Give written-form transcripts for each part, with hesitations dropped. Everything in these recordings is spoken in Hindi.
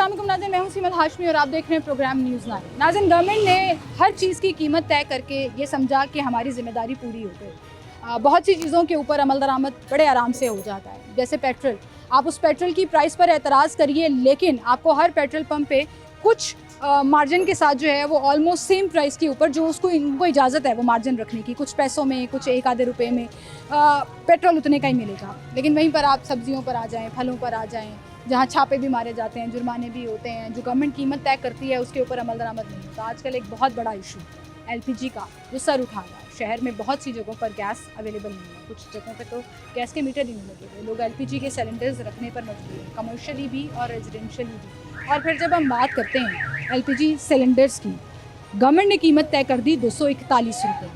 अस्सलाम वालेकुम नाज़रीन, मैं हूं सीमत हाशमी और आप देख रहे हैं प्रोग्राम न्यूज़ 9। नाज़रीन, गवर्नमेंट ने हर चीज़ की कीमत तय करके ये समझा कि हमारी ज़िम्मेदारी पूरी हो गई। बहुत सी चीज़ों के ऊपर अमल दरामद बड़े आराम से हो जाता है, जैसे पेट्रोल। आप उस पेट्रोल की प्राइस पर एतराज़ करिए, लेकिन आपको हर पेट्रोल पंप पे कुछ मार्जिन के साथ जो है वो ऑलमोस्ट सेम प्राइस के ऊपर जो उसको इनको इजाज़त है वो मार्जिन रखने की, कुछ पैसों में, कुछ एक आधे रुपए में पेट्रोल उतने का ही मिलेगा। लेकिन वहीं पर आप सब्जियों पर आ जाएँ, फलों पर आ जाएँ, जहाँ छापे भी मारे जाते हैं, जुर्माने भी होते हैं, जो गवर्नमेंट कीमत तय करती है उसके ऊपर अमल दरामद नहीं होता। आजकल एक बहुत बड़ा इशू एलपीजी का जो सर उठा रहा है। शहर में बहुत सी जगहों पर गैस अवेलेबल नहीं है, कुछ जगहों पे तो गैस के मीटर ही नहीं लगे हुए। लोग एलपीजी के सिलेंडर्स रखने पर मजबूर हैं, कमर्शियली भी और रेजिडेंशियली भी। और फिर जब हम बात करते हैं एलपीजी सिलेंडर्स की, गवर्नमेंट ने कीमत तय कर दी 241 रुपये।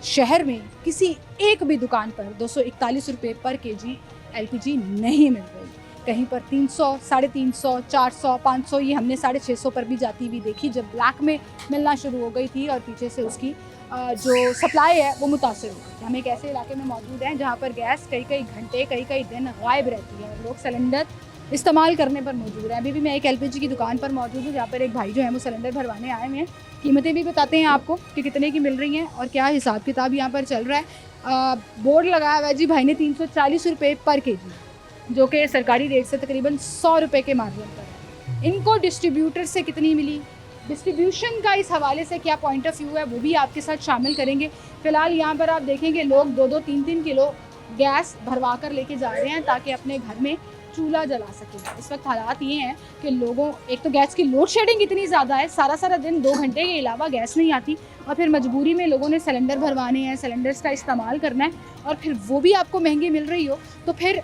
शहर में किसी एक भी दुकान पर 241 रुपये पर केजी एलपीजी नहीं मिल रही। कहीं पर 300, 350, 400, 500, ये हमने 650 पर भी जाती हुई देखी जब ब्लैक में मिलना शुरू हो गई थी और पीछे से उसकी जो सप्लाई है वो मुतासर हो गई। हम एक ऐसे इलाके में मौजूद हैं जहाँ पर गैस कई कई घंटे, कई कई दिन गायब रहती है और लोग सिलेंडर इस्तेमाल करने पर मजबूर हैं। अभी भी मैं एक एलपीजी की दुकान पर मौजूद हूँ जहाँ पर एक भाई जो है वो सिलेंडर भरवाने आए हुए हैं। कीमतें भी बताते हैं आपको कि कितने की मिल रही हैं और क्या हिसाब किताब यहाँ पर चल रहा है। बोर्ड लगाया हुआ है जी भाई ने 340 रुपये पर केजी, जो कि सरकारी रेट से तकरीबन 100 रुपये के मार्जिन पर है। इनको डिस्ट्रीब्यूटर से कितनी मिली, डिस्ट्रीब्यूशन का इस हवाले से क्या पॉइंट ऑफ व्यू है, वो भी आपके साथ शामिल करेंगे। फ़िलहाल यहाँ पर आप देखेंगे लोग 2-2, 3-3 किलो गैस भरवा कर लेके जा रहे हैं ताकि अपने घर में चूल्हा जला सकें। इस वक्त हालात ये हैं कि लोगों, एक तो गैस की लोड शेडिंग इतनी ज़्यादा है, सारा सारा दिन 2 घंटे के अलावा गैस नहीं आती और फिर मजबूरी में लोगों ने सिलेंडर भरवाने हैं, सिलेंडर्स का इस्तेमाल करना है और फिर वो भी आपको महंगी मिल रही हो तो फिर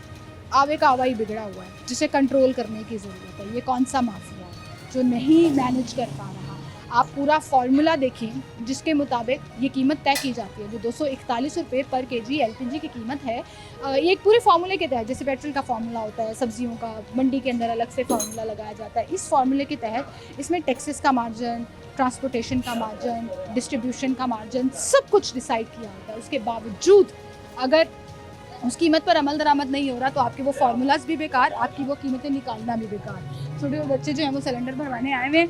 आवे का आवा ही बिगड़ा हुआ है, जिसे कंट्रोल करने की ज़रूरत है। ये कौन सा माफिया है जो नहीं मैनेज कर पा रहा? आप पूरा फार्मूला देखें जिसके मुताबिक ये कीमत तय की जाती है। जो 241 रुपये पर केजी एलपीजी की कीमत है, ये एक पूरे फार्मूले के तहत, जैसे पेट्रोल का फार्मूला होता है, सब्जियों का मंडी के अंदर अलग से फार्मूला लगाया जाता है, इस फार्मूले के तहत इसमें टैक्सेस का मार्जिन, ट्रांसपोर्टेशन का मार्जिन, डिस्ट्रीब्यूशन का मार्जिन, सब कुछ डिसाइड किया होता है। उसके बावजूद अगर उस कीमत पर अमल दरामद नहीं हो रहा तो आपके वो फार्मूलाज भी बेकार, आपकी वो कीमतें निकालना भी बेकार। छोटे बच्चे जो हैं वो सिलेंडर भरवाने आए हुए हैं।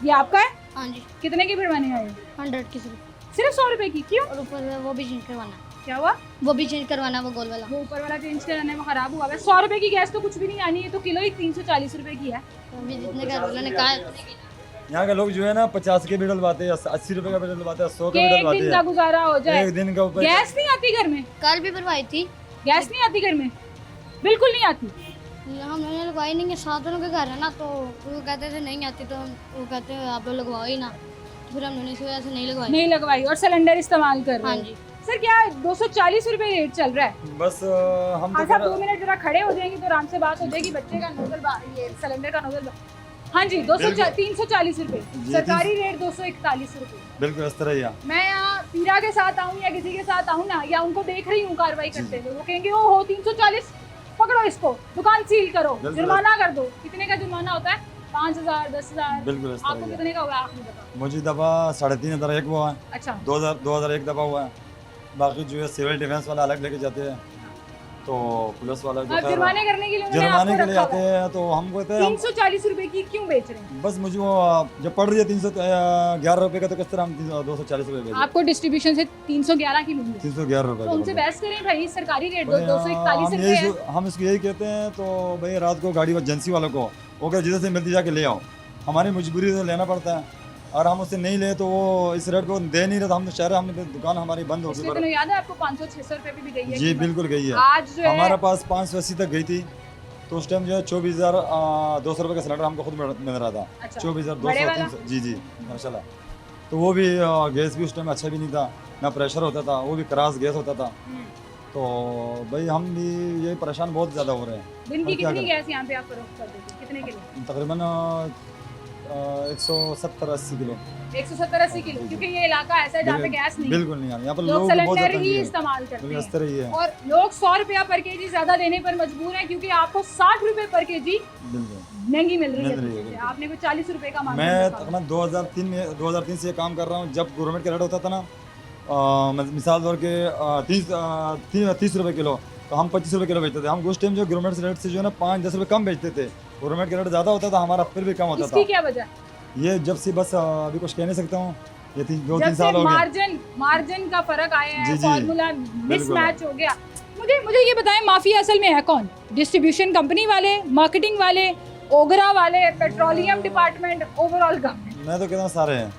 ये आपका है? हाँ जी। कितने की भरवाने आए? 100 की सिर्फ 100 रुपए की? क्यों? और ऊपर में वो भी चेंज करवाना। क्या हुआ? वो भी चेंज करवाना, वो गोल वाला। वो ऊपर वाला चेंज कराना है, वो खराब हुआ है। 100 रुपए की गैस तो कुछ भी नहीं आनी है, तो किलो ही 340 रुपए की है। तो अभी जितने का उन्होंने कहा यहाँ के लोग जो है ना 50 के भी डलवाते हैं, 80 रुपए का भी डलवाते हैं, 100 का भी एक डलवाते दिन का हैं। गुजारा हो जाए। एक दिन का ऊपर गैस नहीं आती घर में? कल भी भरवाई थी। गैस नहीं आती घर में? बिल्कुल नहीं आती। हमने लगवाई नहीं है, 7 जनों के घर है ना, तो वो कहते थे नहीं आती, तो वो कहते हैं आप लोग लगवाओ ही ना, तो फिर हमने इस वजह से नहीं लगवाई। नहीं लगवाई और सिलेंडर इस्तेमाल कर रहे हाँ हो। जी। सर क्या 240 रुपए रेट चल रहा है? बस हम तो अच्छा 2 मिनट जरा खड़े हो जाएंगे तो आराम से बात हो जाएगी। बच्चे का नोजल ये सिलेंडर का नोजल, हाँ जी, 340 रुपए, सरकारी रेट 241 रुपए। बिल्कुल इस तरह ही है। मैं यहाँ पीरा के साथ आऊँ या किसी के साथ आऊँ ना, या उनको देख रही हूँ कार्रवाई करते हुए, वो कहेंगे ओ हो 340, पकड़ो इसको, दुकान सील करो, जुर्माना कर दो। कितने का जुर्माना होता है? 5000, 10,000। बिल्कुल इस तरह आपको ही है। कितने का हुआ आप मुझे बताओ। मुझे दफा 3,500 एक हुआ है, अच्छा 2001 दफा हुआ है। बाकी जो है सिविल डिफेंस वाला अलग लेके जाते हैं, तो पुलिस वाला जो जुर्माने करने के लिए उन्होंने जुर्माने आपको के लिए रखा आते हुआ है। हैं, तो हम कहते हैं 340 रुपए की क्यों बेच रहे हैं? बस मुझे वो जब पड़ रही है 311 रुपए का, तो किस तरह हम 240 रुपए भेजें? आपको डिस्ट्रीब्यूशन से 311 की मिली है, 311 रुपए तो उनसे का। बहस करें भाई, सरकारी रेट भाई, 241 हम रुपए है। हम इसको यही कहते हैं, तो भाई रात को गाड़ी एजेंसी वालों को वो क्या जिधर से मिलती जाके ले आओ, हमारी मजबूरी से लेना पड़ता है और हम उससे नहीं ले तो वो इस रेट को दे नहीं रहे, तो हम तो शहर हमने दुकान हमारी बंद हो पिछले गई। दिनों याद है आपको 500-600 रुपए भी गई है जी कीमत। बिल्कुल गई है। आज जो है हमारे पास 580 तक गई थी, तो उस टाइम जो है 24,200 रुपये का सिलेंडर हमको खुद मिल रहा था। अच्छा, 24,200, बड़े वाला? 300, जी माशाल्लाह। तो वो भी गैस भी उस टाइम अच्छा भी नहीं था, ना प्रेशर होता था, वो भी क्रॉस गैस होता था। तो भाई हम भी ये परेशान बहुत ज़्यादा हो रहे हैं। दिन की और क्या कितनी करें? गैस यहाँ पे आप फरोख्त कर देते हैं? कितने किलो? तकरीबन 170-80 किलो। 170-80 किलो, क्योंकि ये इलाका ऐसा है जहाँ पे गैस नहीं है। बिल्कुल नहीं है यहाँ पर, लोग लोग बहुत सिलेंडर ज़्यादा ही है। इस्तेमाल करते बिल्कुल इस हैं तरह ही है। और लोग 100 रुपया पर केजी ज्यादा देने पर मजबूर हैं क्योंकि आपको 60 रुपए पर केजी बिल्कुल महंगी मिल रही मिल रही है, है। बिल्कुल। आपने को 40 रुपए का मार्जिन मैं रखा हुआ है। तकरीबन 2003 से ये काम कर रहा हूँ। जब गवर्नमेंट का रेट होता था ना, मिसाल तौर के 30 रुपये किलो, तो हम 25 रुपये किलो बेचते थे। हम उस टाइम जो गवर्नमेंट रेट से जो है ना 5-10 रुपये कम बेचते थे, गवर्नमेंट का रेट ज़्यादा होता था, हमारा फिर भी कम होता इसकी था। क्या वजह? ये जब से बस अभी कुछ कह नहीं सकता हूँ, ये 2-3 जब साल से हो गए। मार्जिन का फर्क आया है, जी, जी। फॉर्मूला मिसमैच हो गया। मुझे ये बताएं, माफिया असल में है कौन? डिस्ट्रीब्यूशन कंपनी वाले, मार्केटिंग वाले, ओगरा वाले, पेट्रोलियम डिपार्टमेंट, ओवरऑल गवर्नमेंट? मैं तो कहता हूँ सारे हैं,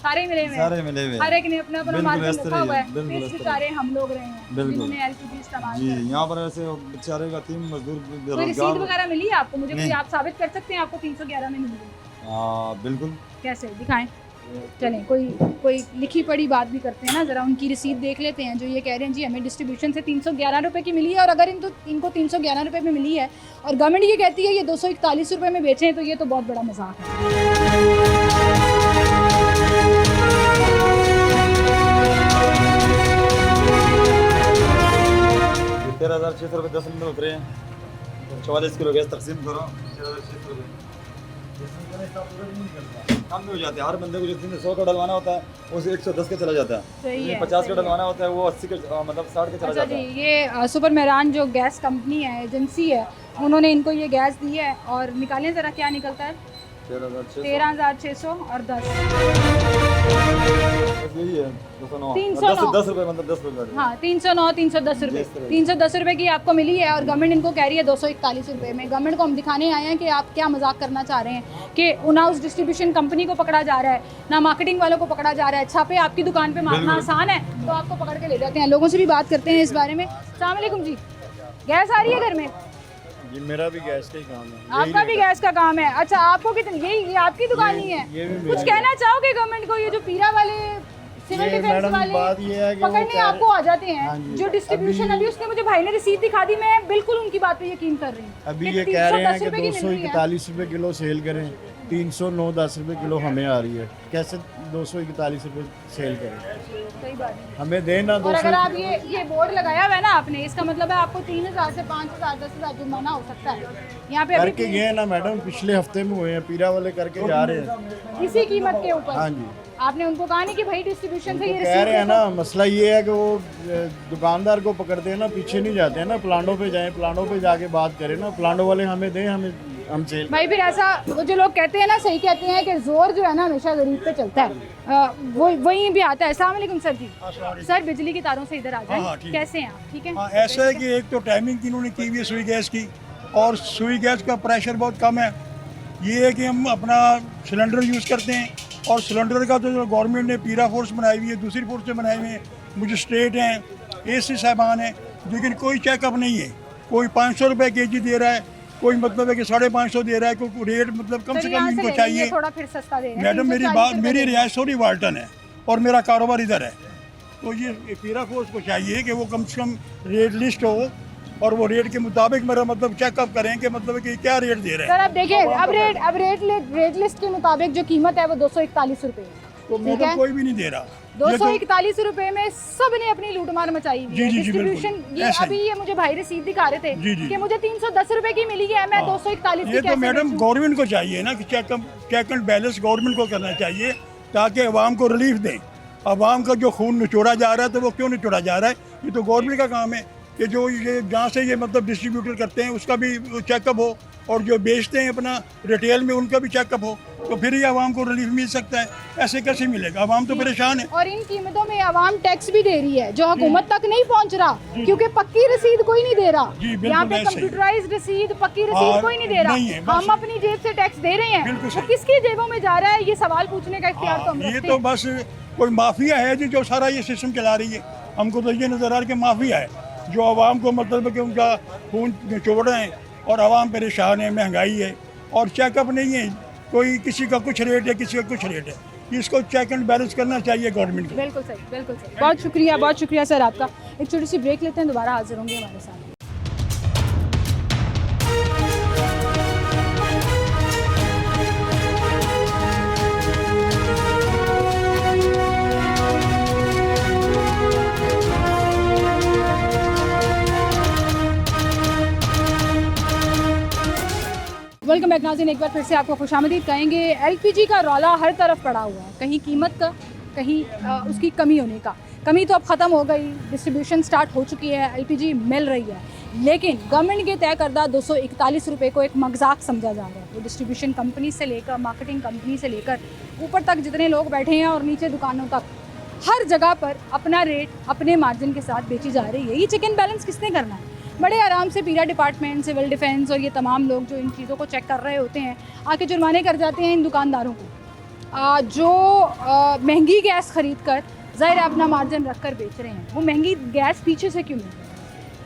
सारे मिले हुए हैं, सारे मिले हुए हर हैं। एक ने अपना अपना बिल्कुल मार्जिन इस रखा तरह ही हुआ है, है। बिल्कुल फिर इस तरह। बेचारे हम लोग रहे हैं बिल्कुल। जिन्होंने एलपीजी इस्तेमाल जी, किया। यहाँ पर ऐसे बेचारे का 3 मजदूर कोई रिसीट बेरोजगार। वगैरह मिली है आपको? मुझे कोई नहीं। आप साबित कर सकते हैं आपको 311 में मिली है? बिल्कुल। कैसे दिखाएं? चलें, कोई लिखी पढ़ी बात भी करते हैं ना, ज़रा उनकी रसीद देख लेते हैं जो ये कह रहे हैं जी हमें डिस्ट्रीब्यूशन से 311 रुपये की मिली है। और अगर इनको 311 रुपये में मिली है और गवर्नमेंट ये कहती है ये 241 रुपये में बेचें, तो ये तो बहुत बड़ा मजाक है। 13,600 रुपये 10 मिनट उतरे हैं। 44 किलो गैस तकसीम करो, 13,600 रुपये कम भी हो जाते हैं। हर बंदे को जितने 100 का डलवाना होता है उसे 110 का चला जाता है। सही है, 50 का सही है। डलवाना होता है वो 80 का मतलब 60 का चला अच्छा जाता जी, है। ये सुपर मेहरान जो गैस कंपनी है, एजेंसी है, उन्होंने इनको ये गैस दी है और निकालें ज़रा क्या निकलता है? 13,600 और 10 यही है 209 309 10 रुपये मतलब 10 रुपये। हाँ, 309 310 रुपये, 310 रुपये की आपको मिली है और गवर्नमेंट इनको कह रही है 241 रुपये में। गवर्नमेंट को हम दिखाने आए हैं कि आप क्या मजाक करना चाह रहे हैं कि ना उस डिस्ट्रीब्यूशन कंपनी को पकड़ा जा रहा है, ना मार्केटिंग वालों को पकड़ा जा रहा है। छापे आपकी दुकान पे मारना आसान है तो आपको पकड़ के ले जाते हैं। लोगों से भी बात करते हैं इस बारे में। अस्सलाम वालेकुम जी, गैस आ रही है घर में? जी मेरा भी गैस का ही काम है। आपका भी गैस का काम है? अच्छा, आपको कितनी, ये आपकी दुकान ही है? ये भी कुछ कहना चाहोगे गवर्नमेंट को? ये जो पीरा वाले सिविल ये डिफेंस मैडम वाले बात ये है कि वो पकड़ने कह रहे- आपको आ जाते हैं, हाँ जी, जो डिस्ट्रीब्यूशन अभी उसने मुझे भाई ने रसीद दिखा दी, मैं बिल्कुल उनकी बात पे यकीन कर रही हूँ। अभी कि ये कह रहे हैं 310 कि रुपए की मिल रही है। 241 रुपये किलो सेल करें, 309-10 रुपये किलो हमें आ रही है। कैसे 241 रुपये सेल करें? सही बात है। हमें देना और अगर 200। आप ये बोर्ड लगाया हुआ है ना आपने, इसका मतलब है आपको 3,000 से 5,000 10,000 जुर्माना हो सकता है। यहाँ पे करके अभी गए ना मैडम, पिछले हफ्ते में हुए हैं, पीरा वाले करके जा रहे हैं। इसी कीमत के ऊपर हाँ जी, आपने उनको कहा नहीं कि भाई डिस्ट्रीब्यूशन से ये कह रहे हैं रसीद ना, मसला ये है कि वो दुकानदार को पकड़ते हैं ना, पीछे नहीं जाते हैं ना, प्लांटों पे जाएं, प्लांटों पे जाके बात करें ना, प्लांटों वाले हमें दें, हम सेल। भाई फिर ऐसा, वो जो लोग कहते हैं ना, सही कहते हैं कि जोर जो है ना हमेशा गरीब पे चलता है, वो वही भी आता है। अस्सलाम वालेकुम सर जी। सर बिजली की तारों से इधर आ हाँ, जाए। ठीक। कैसे हैं आप? ठीक है। हाँ, ऐसा है कि एक तो टाइमिंग इन्होंने की हुई है सुई गैस की, और सुई गैस का प्रेशर बहुत कम है। ये है कि हम अपना सिलेंडर यूज़ करते हैं, और सिलेंडर का तो जो गवर्नमेंट ने पीरा फोर्स बनाई हुई है, दूसरी फोर्स से बनाए हुए हैं, मजिस्ट्रेट हैं, एसी साहबान हैं, लेकिन कोई चेकअप नहीं है। कोई 500 रुपये kg दे रहा है, कोई मतलब है कि 550 दे रहा है, कोई रेट मतलब कम सर से यहाँ कम से इनको ले लीजिए, चाहिए। थोड़ा फिर सस्ता दे रहे हैं। मैडम मेरी 340 बात, रुपए मेरी दे रहे हैं। रिहायश सोनी वाल्टन है और मेरा कारोबार इधर है, तो ये पीरा फोर्स को चाहिए कि वो कम से कम रेट लिस्ट हो और वो रेट के मुताबिक मेरा मतलब चेकअप करें कि मतलब कि क्या रेट दे रहे हैं। सर अब देखिए, अब रेट लिस्ट के मुताबिक जो कीमत है वो 241 रुपए है। तो ठीक मैडम है। कोई भी नहीं दे रहा। ये तो 241 रुपए में सब ने अपनी लूटमार मचाई हुई जी, है। जी, जी, बिल्कुल। डिस्ट्रीब्यूशन, ये ऐसे ही। अभी ये मुझे भाई रसीद दिखा रहे थे जी, जी। कि मुझे 310 रुपए की मिली है, मैं 241 की ये कैसे तो मैडम बेचूं? गवर्नमेंट को चाहिए ना कि चेक एंड बैलेंस गवर्नमेंट को करना चाहिए, ताकि अवाम को रिलीफ दें। अवाम का जो खून निचोड़ा जा रहा है तो वो क्यों निचोड़ा जा रहा है? ये तो गवर्नमेंट का काम है कि जो ये जहाँ से ये मतलब डिस्ट्रीब्यूटर करते हैं उसका भी चेकअप हो, और जो बेचते हैं अपना रिटेल में उनका भी चेकअप हो, तो फिर ही आवाम को रिलीफ मिल सकता है। ऐसे कैसे मिलेगा? आवाम तो परेशान है। और इन कीमतों में आवाम टैक्स भी दे रही है जो हुकूमत तक नहीं पहुंच रहा, क्योंकि पक्की रसीद कोई नहीं दे रहा। जी, बिल्कुल यहाँ पे ऐसे ही। कंप्यूटराइज्ड रसीद, पक्की हाँ, रसीद कोई नहीं दे रहा। नहीं है, बस। हम अपनी जेब से टैक्स दे रहे हैं, बिल्कुल वो सही। किसकी जेबों में जा रहा है ये सवाल पूछने का इख्तियार तो हम ये रखते तो हैं। बस कोई माफिया है जी जो सारा ये सिस्टम चला रही है। हमको तो ये नजर आ रहा है कि माफिया है जो आवाम को मतलब कि उनका खून निचोड़ रहे हैं, और आवाम परेशान है, महंगाई है और चेकअप नहीं है। कोई किसी का कुछ रेट है, किसी का कुछ रेट है। इसको चेक एंड बैलेंस करना चाहिए गवर्नमेंट को। बिल्कुल सही, बिल्कुल सही। बहुत शुक्रिया सर आपका। एक छोटी सी ब्रेक लेते हैं, दोबारा हाजिर होंगे हमारे साथ। वेलकम बैक नाज़रीन, एक बार फिर से आपको खुशामदीद कहेंगे। एलपीजी का रौला हर तरफ पड़ा हुआ है, कहीं कीमत का, कहीं उसकी कमी होने का। कमी तो अब ख़त्म हो गई, डिस्ट्रीब्यूशन स्टार्ट हो चुकी है, एलपीजी मिल रही है, लेकिन गवर्नमेंट के तय करदा 241 रुपये को एक मजाक समझा जा रहा है। वो डिस्ट्रीब्यूशन कंपनी से लेकर मार्केटिंग कंपनी से लेकर ऊपर तक जितने लोग बैठे हैं और नीचे दुकानों तक हर जगह पर अपना रेट अपने मार्जिन के साथ बेची जा रही है। ये चिकन बैलेंस किसने करना है? बड़े आराम से पीरा डिपार्टमेंट, सिविल डिफेंस और ये तमाम लोग जो इन चीज़ों को चेक कर रहे होते हैं आके जुर्माने कर जाते हैं इन दुकानदारों को जो महंगी गैस खरीद कर ज़ाहिर है अपना मार्जिन रख कर बेच रहे हैं। वो महंगी गैस पीछे से क्यों मिल रही है?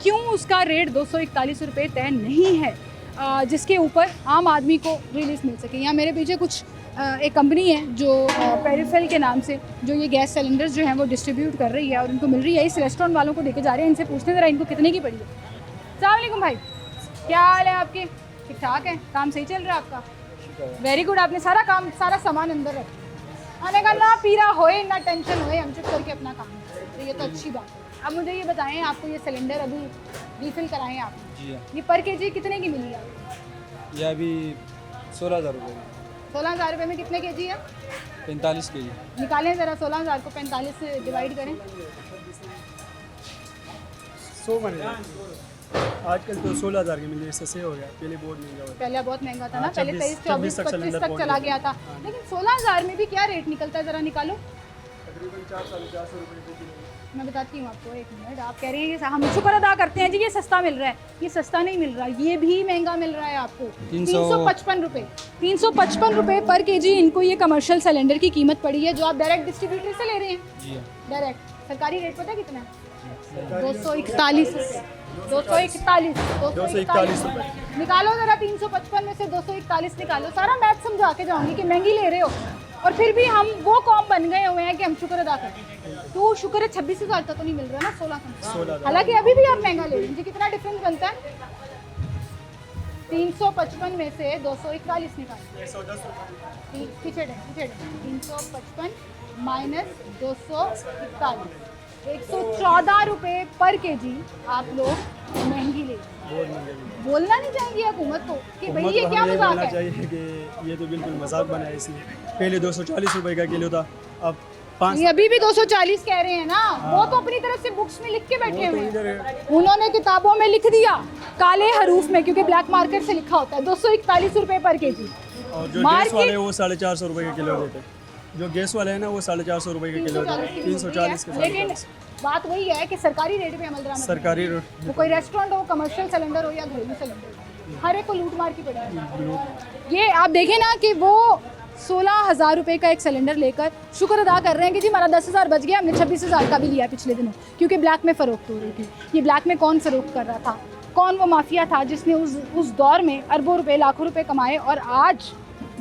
क्यों उसका रेट 241 रुपये तय नहीं है जिसके ऊपर आम आदमी को रिलीफ मिल सके? यहाँ मेरे पीछे कुछ एक कंपनी है जो पेरिफेल के नाम से जो ये गैस सिलेंडर्स जो हैं वो डिस्ट्रीब्यूट कर रही है और उनको मिल रही है। इस रेस्टोरेंट वालों को देके जा रहे हैं, इनसे पूछते हैं ज़रा इनको कितने की पड़ी है। अस्सलाम वालेकुम भाई, क्या हाल है आपके? ठीक ठाक है, काम सही चल रहा है आपका? Very good. आपने सारा काम सारा सामान अंदर रखा, आने का ना पीरा होए ना टेंशन होए, हम चुप करके अपना काम करें, तो ये तो अच्छी बात है। अब मुझे ये बताएं, आपको ये सिलेंडर अभी रिफ़िल कराएं आप जी, ये पर केजी कितने की मिली है? ये अभी 16,000 रुपये 16,000 रुपये में कितने केजी है? 45 के जी। निकालें ज़रा, 16,000 को 45 से डिवाइड करें। 100 बन गया आजकल तो 16,000 की मिल रही है, इससे हो गया। पहले बहुत महंगा हुआ पहले बहुत महंगा था ना, हाँ, पहले 23, 24, 25 तक चला गया था, लेकिन 16,000 में भी क्या रेट निकलता है? ज़रा निकालो। तकरीबन 400-450 रुपये प्रति किलो। मैं बताती हूँ आपको, एक मिनट। आप कह रहे हैं कि हम शुक्र अदा करते हैं जी ये सस्ता मिल रहा है, ये सस्ता नहीं मिल रहा, ये भी महंगा मिल रहा है आपको। 355 रुपये 355 रुपये पर केजी इनको ये कमर्शियल सिलेंडर की कीमत पड़ी है जो आप डायरेक्ट डिस्ट्रीब्यूटर से ले रहे हैं। जी डायरेक्ट सरकारी रेट पता है कितना है? 241 241 रुपये। निकालो ज़रा, 355 में से 241 निकालो। सारा मैथ समझा के जाऊँगी कि महंगी ले रहे हो और फिर भी हम वो कौम बन गए हुए हैं कि हम शुक्र अदा करें। तो शुक्र है 26,000 तक तो नहीं मिल रहा ना, 16,000। हालांकि अभी भी आप महंगा ले लीजिए, कितना डिफरेंस बनता है? 355 में से 241 निकालो, पीछे 355 माइनस 241, 114 रुपये पर केजी आप लोग महंगी ले। बोलना नहीं चाहिए हुकूमत को कि भाई ये क्या मजाक है? चाहिए कि ये तो बिल्कुल मजाक बना है। इसलिए पहले 240 रुपये का किलो था, अब ये अभी भी 240 कह रहे हैं ना। वो तो अपनी तरफ से बुक्स में लिख के बैठे हुए हैं, उन्होंने किताबों में लिख दिया काले हरूफ में, क्योंकि ब्लैक मार्केट से लिखा होता है 241 रुपये पर केजी। और जो गैस वाले वो 450 रुपये का किलो देते हैं। जो गैस वाले हैं ना वो 450 रुपये का किलो देते हैं, 340 के। लेकिन बात वही है कि सरकारी रेट पे अमल दरामद सरकारी वो कोई रेस्टोरेंट हो, कमर्शियल सिलेंडर हो या घरेलू सिलेंडर, हर एक को लूट मार की पड़ी। ये आप देखें ना कि वो 16,000 रुपये का एक सिलेंडर लेकर शुक्र अदा कर रहे हैं कि जी हमारा 10,000 बच गया, हमने 26,000 का भी लिया पिछले दिनों, क्योंकि ब्लैक में फ़रोख्त हो रही थी। ये ब्लैक में कौन फ़रोख्त कर रहा था? कौन वो माफिया था जिसने उस दौर में अरबों रुपए लाखों रुपए कमाए? और आज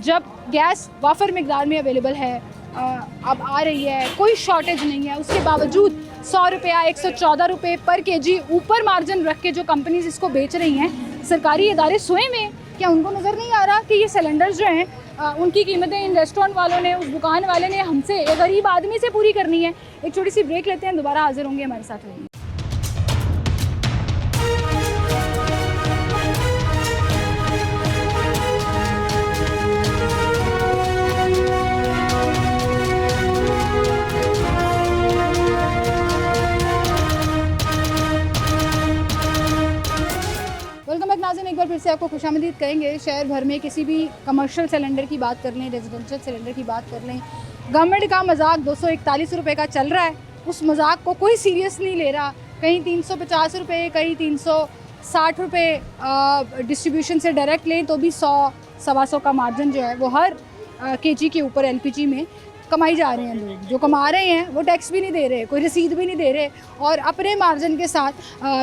जब गैस वाफर मिकदार में अवेलेबल है, अब आ रही है, कोई शॉर्टेज नहीं है, उसके बावजूद 100 रुपया 114 रुपये पर केजी ऊपर मार्जिन रख के जो कंपनीज इसको बेच रही हैं, सरकारी इदारे सोए में। क्या उनको नज़र नहीं आ रहा कि ये सिलेंडर्स जो हैं उनकी कीमतें इन रेस्टोरेंट वालों ने, उस दुकान वाले ने हमसे, एक गरीब आदमी से पूरी करनी है? एक छोटी सी ब्रेक लेते हैं, दोबारा हाजिर होंगे, हमारे साथ रहेंगे। नाज़रीन, एक बार फिर से आपको खुशामदीद कहेंगे। शहर भर में किसी भी कमर्शियल सिलेंडर की बात कर लें, रेजिडेंशियल सिलेंडर की बात कर लें, गवर्नमेंट का मजाक 241 रुपये का चल रहा है। उस मजाक को कोई सीरियस नहीं ले रहा। कहीं 350 रुपये, कहीं 360 रुपये डिस्ट्रीब्यूशन से डायरेक्ट लें तो भी 100-125 का मार्जिन जो है वो हर केजी के ऊपर एलपीजी में कमाई जा रहे हैं। लोग जो कमा रहे हैं वो टैक्स भी नहीं दे रहे, कोई रसीद भी नहीं दे रहे, और अपने मार्जिन के साथ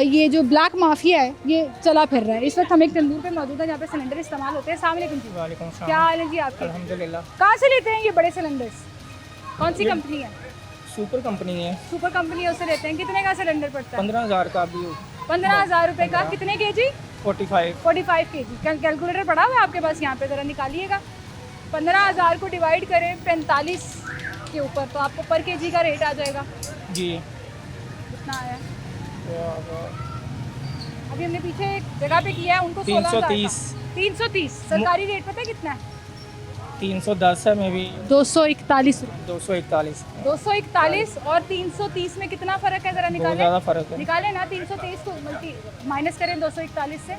ये जो ब्लैक माफिया है ये चला फिर रहा है। इस वक्त हम एक तंदूर पे मौजूद है जहाँ पे सिलेंडर इस्तेमाल होते हैं। अस्सलाम वालेकुम जी। वालेकुम सलाम। क्या हाल है जी आपके? अल्हम्दुलिल्लाह। कहाँ से लेते हैं ये बड़े सिलेंडर्स? कौन सी कंपनी है? सुपर कंपनी है। सुपर कंपनी है, उससे लेते हैं। कितने का सिलेंडर पड़ता है? 15,000 का भी। 15,000 रुपये का। कितने के जी? 45 के जी। कैलकुलेटर पड़ा हुआ है आपके पास? यहाँ पे ज़रा निकालिएगा। 15,000 को डिवाइड करें 45 के ऊपर तो आपको पर केजी का रेट आ जाएगा जी। कितना आया? अभी हमने पीछे एक जगह पे किया है, उनको 330। 330 सरकारी रेट पता है कितना है? 310 है मे भी 241 241 241 और 330 में कितना फर्क है, जरा बहुत निकालें। ज़्यादा फ़र्क है। निकालें ना, 323 को माइनस करें 241 से,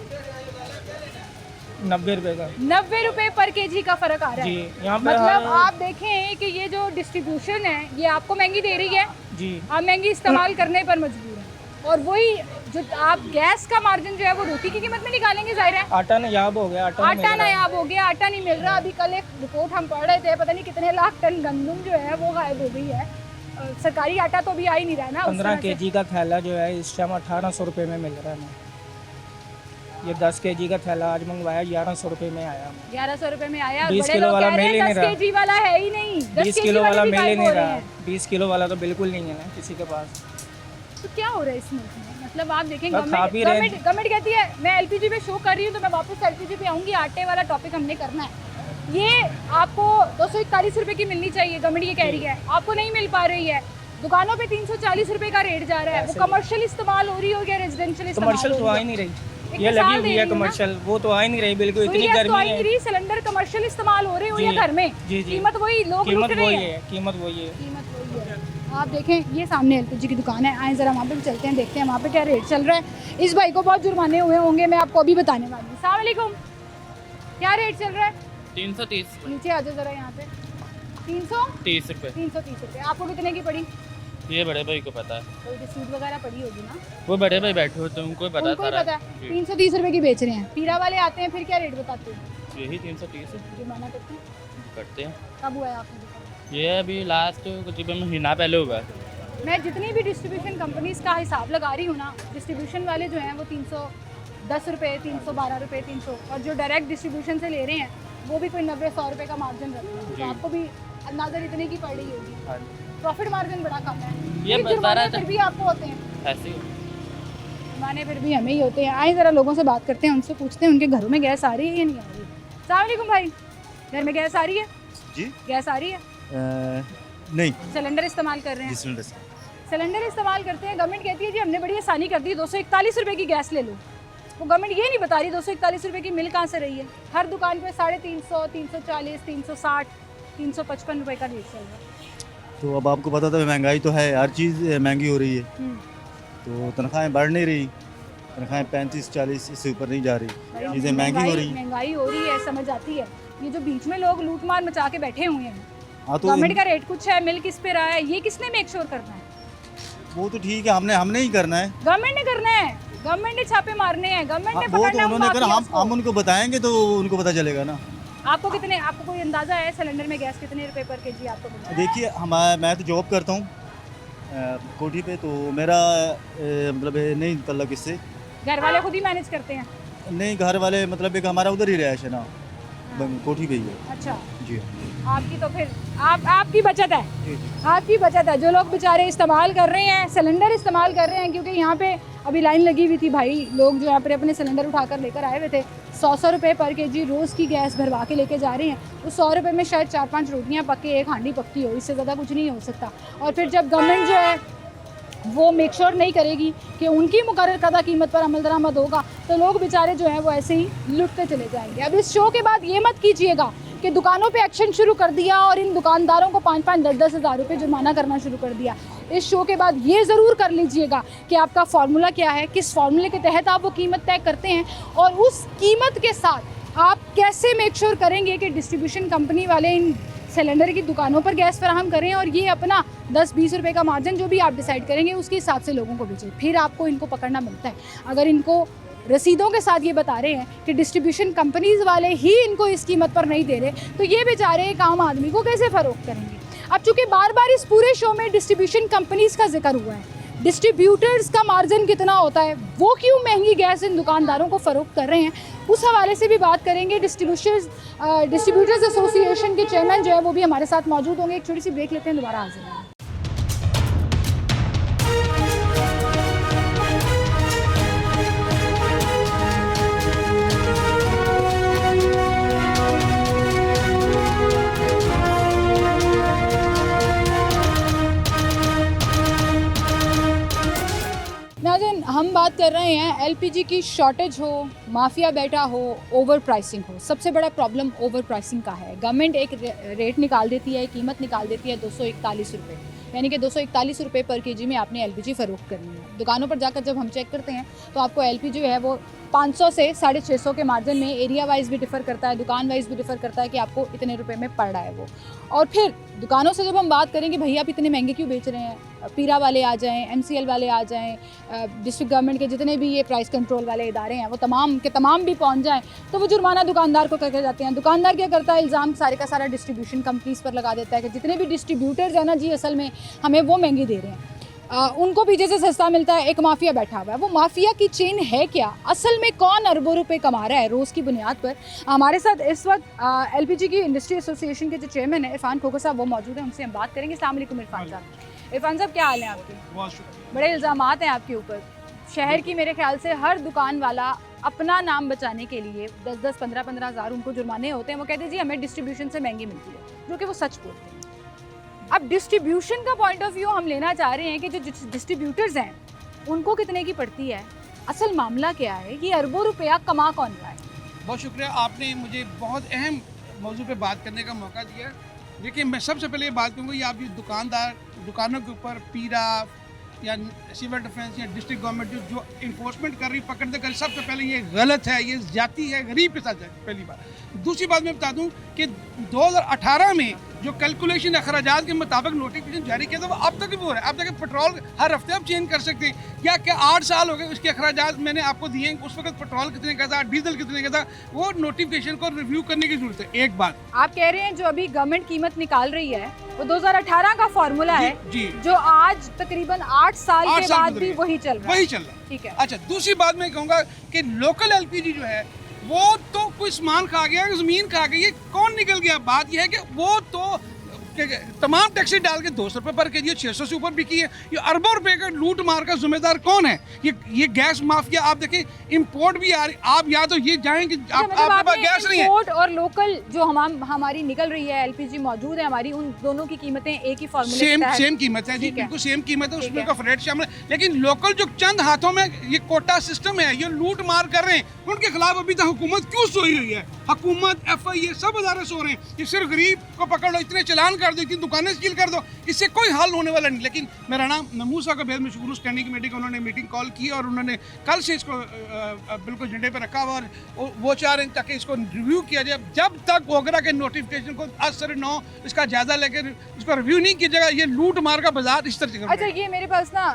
90 रुपये का 90 रुपए पर केजी का फर्क आ रहा जी। है। यहाँ पे मतलब आप देखें कि ये जो डिस्ट्रीब्यूशन है ये आपको महंगी दे रही है, जी आप महंगी इस्तेमाल करने पर मजबूर हैं, और वही जो आप गैस का मार्जिन जो है वो रोटी की कीमत में निकालेंगे, जाहिर है। आटा नायाब हो गया, आटा नहीं आटा मिल रहा है। नायाब हो गया, आटा नहीं मिल रहा। अभी कल एक रिपोर्ट हम पढ़ रहे थे, पता नहीं कितने लाख टन गंदम जो है वो गायब हो गई है। सरकारी आटा तो अभी आ ही नहीं रहा है ना। 15 केजी का थैला जो है इस टाइम 1800 रुपये में मिल रहा है हमें। ये 10 केजी का थैला आज मंगवाया 1100 रुपये में आया हमें। 1100 रुपये में आया। 20 बड़े किलो लोग वाला कह रहे मिल ही हैं नहीं 10 रहा। केजी वाला है ही नहीं, 20 किलो वाला मिल ही नहीं रहा रहा। 20 किलो वाला तो बिल्कुल नहीं है ना किसी के पास। तो क्या हो रहा है इस मुल्क में? मतलब आप देखें, बस खा पी रहे हैं। गवर्नमेंट कहती है मैं एलपीजी पे शो कर रही हूँ, तो मैं वापस एलपीजी पे आऊँगी। आटे वाला टॉपिक हमने करना है। ये आपको 241 रुपये की मिलनी चाहिए, गवर्नमेंट ये कह रही है, आपको नहीं मिल पा रही है। दुकानों पे 340 रुपये का रेट जा रहा है। वो कमर्शियल इस्तेमाल हो रही हो या रेजिडेंशियल इस्तेमाल कमर्शियल तो आ ही नहीं रही, ये लगी हुई है कमर्शियल, वो तो आ ही नहीं रही बिल्कुल। इतनी गर्मी है, सिलेंडर कमर्शियल इस्तेमाल हो रहे हो या जी, घर में, जी, जी। कीमत वही, लोग कीमत लूट रहे वही हैं। है, कीमत वही है। कीमत वही है। आप देखें ये सामने एलपीजी की दुकान है, आए ज़रा वहाँ पे भी चलते हैं, देखते हैं वहाँ पे क्या रेट चल रहा है। इस भाई को बहुत जुर्माने हुए होंगे, मैं आपको अभी बताने वाली हूँ। अस्सलाम वालेकुम, क्या रेट चल रहा है? 330 नीचे आ जाओ ज़रा यहाँ पे। 30 रुपये। 330 रुपये। आपको कितने की पड़ी? ये बड़े भाई को पता है, कोई रिसीट वगैरह पड़ी होगी ना, वो बड़े भाई बैठे होते हैं, उनको ही पता उनको ही सारा। पता है। 330 रुपये की बेच रहे हैं। पीरा वाले आते हैं, फिर क्या रेट बताते हैं? यही 330 जुर्माना करते हैं। करते हैं। कब हुआ है आपने दुकान? ये अभी लास्ट तकरीबन महीना पहले हुआ है। मैं जितनी भी डिस्ट्रीब्यूशन कंपनीज का हिसाब लगा रही हूँ ना, डिस्ट्रीब्यूशन वाले जो हैं वो 310 रुपये, 312 रुपये, 300, और जो डायरेक्ट डिस्ट्रीब्यूशन से ले रहे हैं वो भी कोई 90-100 रुपये का मार्जिन रखते हैं। तो जी। आपको भी अंदाज़ा इतने की पड़ रही होगी। हाँ, प्रॉफिट मार्जिन बड़ा कम है। ये फिर बता जुर्माने रहा था। फिर भी आपको होते हैं, ऐसे ही। जुर्माने फिर भी हमें ही होते हैं। आए ज़रा लोगों से बात करते हैं, उनसे पूछते हैं उनके घरों में गैस आ रही है या नहीं आ रही। अस्सलाम वालेकुम भाई, घर में गैस आ रही है? जी गैस आ रही है? नहीं, सिलेंडर इस्तेमाल कर रहे हैं? सिलेंडर सिलेंडर इस्तेमाल करते हैं। गवर्नमेंट कहती है जी हमने बड़ी आसानी कर दी, 241 रुपये की गैस ले लो। वो गवर्नमेंट ये नहीं बता रही 241 रुपये की मिल कहाँ से रही है। हर दुकान पे 350, 340, 360, 355 रुपये का रेट चल रहा है। तो अब आपको पता था महंगाई तो है, हर चीज़ महंगी हो रही है, तो तनख्वाहें बढ़ नहीं रही, तनख्वाहें 35-40 इससे ऊपर नहीं जा रही, भाई, चीज़ें महंगी हो रही हैं। महंगाई हो रही है, समझ आती है। ये जो बीच में लोग लूट मार मचा के बैठे हुए हैं, हाँ तो गवर्नमेंट का रेट कुछ है, मिल किस पे रहा है, ये किसने मेक श्योर करना है? वो तो ठीक है, हमने ही करना है। गवर्नमेंट ने करना है, गवर्नमेंट ने छापे मारने हैं, गवर्नमेंट ने वो तो पकड़ना है उन्होंने करा, माफियाज को। हम उनको बताएंगे तो उनको पता चलेगा ना। आपको कितने, आपको कोई अंदाजा है सिलेंडर में गैस कितने रुपए पर केजी आपको मिलता है? देखिए मैं तो जॉब करता हूँ कोठी पे, तो मेरा मतलब नहीं तल्लक इससे। घर वाले खुद ही मैनेज करते हैं? नहीं, घर वाले मतलब एक हमारा उधर ही रहायश है ना, कोठी पे ही है। अच्छा, जी आपकी तो फिर आपकी बचत है, आपकी बचत है। जो लोग बेचारे इस्तेमाल कर रहे हैं, सिलेंडर इस्तेमाल कर रहे हैं, क्योंकि यहाँ पे अभी लाइन लगी हुई थी भाई, लोग जो यहाँ पर अपने सिलेंडर उठाकर लेकर आए हुए थे। 100 रुपये पर केजी रोज़ की गैस भरवा के लेके जा रहे हैं। उस 100 रुपये में शायद 4-5 रोटियाँ पके, एक हांडी पकती हो, इससे ज़्यादा कुछ नहीं हो सकता। और फिर जब गवर्नमेंट जो है वो मेक श्योर नहीं करेगी कि उनकी मुकर्रर करदा कीमत पर अमल दरामद होगा, तो लोग बेचारे जो हैं वो ऐसे ही लुटते चले जाएंगे। अब इस शो के बाद ये मत कीजिएगा कि दुकानों पे एक्शन शुरू कर दिया और इन दुकानदारों को 5-5, 10-10 हज़ार रुपये जुर्माना करना शुरू कर दिया। इस शो के बाद ये ज़रूर कर लीजिएगा कि आपका फार्मूला क्या है, किस फार्मूले के तहत आप वो कीमत तय करते हैं, और उस कीमत के साथ आप कैसे मेक श्योर करेंगे कि डिस्ट्रीब्यूशन कंपनी वाले इन सिलेंडर की दुकानों पर गैस फराहम करें, और ये अपना 10-20 रुपये का मार्जिन जो भी आप डिसाइड करेंगे उसके हिसाब से लोगों को बेचें। फिर आपको इनको पकड़ना मिलता है। अगर इनको रसीदों के साथ ये बता रहे हैं कि डिस्ट्रीब्यूशन कंपनीज़ वाले ही इनको इस कीमत पर नहीं दे रहे, तो ये बेचारे एक आम आदमी को कैसे फ़रोख्त करेंगे? अब चूँकि बार बार इस पूरे शो में डिस्ट्रीब्यूशन कंपनीज़ का जिक्र हुआ है, डिस्ट्रीब्यूटर्स का मार्जिन कितना होता है, वो क्यों महंगी गैस इन दुकानदारों को फ़रोख्त कर रहे हैं, उस हवाले से भी बात करेंगे। डिस्ट्रीब्यूटर्स एसोसिएशन के चेयरमैन जो है वो भी हमारे साथ मौजूद होंगे। एक छोटी सी ब्रेक लेते हैं, दोबारा हाजिर हैं। नाज़रीन, हम बात कर कर रहे हैं, एलपीजी की शॉर्टेज हो, माफिया बैठा हो, ओवर प्राइसिंग हो। सबसे बड़ा प्रॉब्लम ओवर प्राइसिंग का है। गवर्नमेंट एक रेट निकाल देती है, कीमत निकाल देती है 241 रुपये, यानी कि 241 रुपये पर केजी में आपने एलपीजी फ़रोख्त करनी है। दुकानों पर जाकर जब हम चेक करते हैं तो आपको एलपीजी जो है वो 500 से 650 के मार्जिन में, एरिया वाइज भी डिफ़र करता है, दुकान वाइज भी डिफ़र करता है कि आपको इतने रुपए में पड़ रहा है वो। और फिर दुकानों से जब हम बात करें कि भैया आप इतने महंगे क्यों बेच रहे हैं, पीरा वाले आ जाएं, एमसीएल वाले आ जाएं, डिस्ट्रिक्ट गवर्नमेंट के जितने भी ये प्राइस कंट्रोल वाले इदारे हैं वो तमाम के तमाम भी पहुंच जाएं, तो वो जुर्माना दुकानदार को करके जाते हैं। दुकानदार क्या करता है, इल्ज़ाम सारे का सारा डिस्ट्रीब्यूशन कंपनीज़ पर लगा देता है कि जितने भी डिस्ट्रीब्यूटर्स हैं ना जी, असल में हमें वो महंगी दे रहे हैं, उनको पीछे से सस्ता मिलता है। एक माफिया बैठा हुआ है। वो माफिया की चेन है क्या, असल में कौन अरबों रुपए कमा रहा है रोज़ की बुनियाद पर? हमारे साथ इस वक्त एलपीजी की इंडस्ट्री एसोसिएशन के जो चेयरमैन है इरफान खोखर साहब, वो मौजूद हैं, उनसे हम बात करेंगे। अस्सलाम वालेकुम इरफान साहब। इरफान साहब, क्या हाल है आपके? बहुत शुक्रिया। बड़े इल्ज़ामात हैं आपके ऊपर। शहर की मेरे ख्याल से हर दुकान वाला अपना नाम बचाने के लिए 10-10, 15-15 हज़ार उनको जुर्माने होते हैं। वो कहते हैं जी हमें डिस्ट्रीब्यूशन से महंगी मिलती है, जो कि वो सच बोलते हैं। अब डिस्ट्रीब्यूशन का पॉइंट ऑफ व्यू हम लेना चाह रहे हैं कि जो डिस्ट्रीब्यूटर्स हैं उनको कितने की पड़ती है, असल मामला क्या है, ये अरबों रुपया कमा कौन रहा है? बहुत शुक्रिया, आपने मुझे बहुत अहम मौजू पे बात करने का मौका दिया। देखिए, मैं सबसे पहले ये बात करूँगा, ये आप ये दुकानों के ऊपर पीरा या सिविल डिफेंस या डिस्ट्रिक्ट गवर्नमेंट जो इन्फोर्समेंट कर रही, पकड़ते कर, सबसे पहले ये गलत है, ये जाती है, गरीब के साथ है, पहली बात। दूसरी बात मैं बता दूं कि 2018 में जो कैलकुलेशन अखराजात के मुताबिक नोटिफिकेशन जारी किया था वो अब तक भी हो रहा है। अब तक पेट्रोल हर हफ्ते आप चेंज कर सकते हैं। क्या 8 साल हो गए उसके अखराजात मैंने आपको दिए हैं। उस वक्त पेट्रोल कितने का था, डीजल कितने का था, वो नोटिफिकेशन को रिव्यू करने की जरूरत है। एक बात आप कह रहे हैं जो अभी गवर्नमेंट कीमत निकाल रही है वो 2018 का फॉर्मूला है जी, जो आज तकरीबन 8 साल के बाद भी वही चल रहा है। ठीक है। अच्छा, दूसरी बात मैं कहूँगा कि लोकल एलपीजी जो है वो तो कोई सामान खा गया, जमीन खा गई, ये कौन निकल गया? बात यह है कि वो तो तमाम टैक्सी डाल के 200 रुपये पर केजी 600 से ऊपर बिकी है। ये अरबों रुपए का लूट मार का जिम्मेदार कौन है? ये गैस माफिया। आप देखिए, इंपोर्ट भी आ रही, आप या तो ये जाएं कि आपके पास गैस नहीं है। इंपोर्ट और लोकल जो हमारी निकल रही है, एलपीजी मौजूद है हमारी, उन दोनों की कीमतें एक ही फॉर्मूले के तहत सेम कीमत है जी, बिल्कुल सेम कीमत है, उसमें का फ्रेट शामिल है। लेकिन लोकल जो चंद हाथों में ये कोटा सिस्टम है, ये लूट मार कर रहे हैं, उनके खिलाफ अभी तक हुकूमत क्यों सोई हुई है? हुकूमत, एफआई, ये सब अदारे सो रहे हैं। ये सिर्फ गरीब को पकड़ लो, इतने चलान कर दो, इतनी दुकानें सील कर दो, इससे कोई हल होने वाला नहीं। लेकिन मेरा नाम नमूद साहब का बेहद मशहूर, स्टैंडिंग कमेटी का उन्होंने मीटिंग कॉल की और उन्होंने कल से इसको बिल्कुल झंडे पर रखा हुआ और वो चाह रहे हैं ताकि इसको रिव्यू किया जाए। जब तक ओगरा के नोटिफिकेशन को असर न हो, इसका जायजा लेकर इसको रिव्यू नहीं किया जाएगा, ये लूट मार का बाजार इस तरह से। अच्छा, ये मेरे पास ना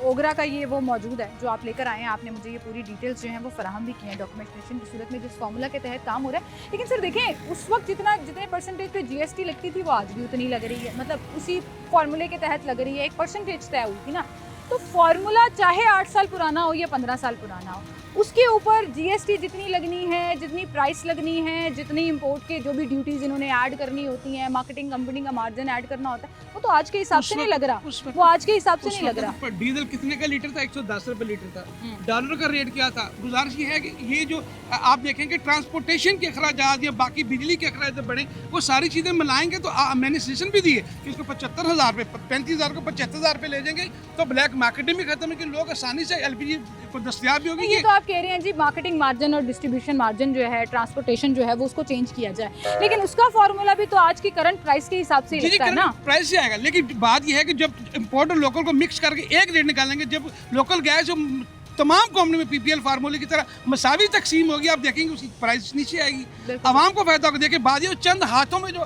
ओगरा का ये वो मौजूद है जो आप लेकर आए हैं। आपने मुझे ये पूरी डिटेल्स जो हैं वो फराहम भी की हैं डॉक्यूमेंटेशन की सूरत में, जिस फार्मूला के तहत काम हो रहा है। लेकिन सर देखें, उस वक्त जितने परसेंटेज पे जीएसटी लगती थी वो आज भी उतनी लग रही है, मतलब उसी फार्मूले के तहत लग रही है। 1% तय हुई थी ना, तो फार्मूला चाहे 8 साल पुराना हो या 15 साल पुराना हो, उसके ऊपर जीएसटी जितनी लगनी है, जितनी प्राइस लगनी है, जितनी इंपोर्ट के जो भी ड्यूटीज इन्होंने ऐड करनी होती हैं, मार्केटिंग कंपनी का मार्जिन ऐड करना होता है, वो तो आज के हिसाब से नहीं लग रहा। वो आज के हिसाब से नहीं लग रहा। डीजल कितने का लीटर था? 110 रुपये लीटर था। डॉलर का रेट क्या था? गुजारिश ये है कि ये जो आप देखें कि ट्रांसपोर्टेशन के अखराजात या बाकी बिजली के अखराजात बढ़े, वो सारी चीज़ें मिलाएंगे तो मैंने सजेशन भी दी है कि इसको 75,000 रुपये, 35,000 को 75,000 रुपये ले जाएंगे तो ब्लैक मार्केटिंग भी खत्म है कि लोग आसानी से एलपीजी को दस्तयाब भी होगी। ये तो आप कह रहे हैं जी मार्केटिंग मार्जिन और डिस्ट्रीब्यूशन मार्जिन जो है, ट्रांसपोर्टेशन जो है वो उसको चेंज किया जाए, लेकिन उसका फॉर्मूला भी तो आज की करंट प्राइस के हिसाब से लगता है ना। प्राइस से आएगा, लेकिन बात यह है कि जब इंपोर्ट और लोकल को मिक्स करके एक रेट निकालेंगे, जब लोकल गैस जो तमाम कंपनी में पीपीएल फार्मूले की तरह मसावी तकसीम होगी, आप देखेंगे उसकी प्राइस नीचे आएगी, आवाम को फायदा होगा। देखिए, बाद ये चंद हाथों में जो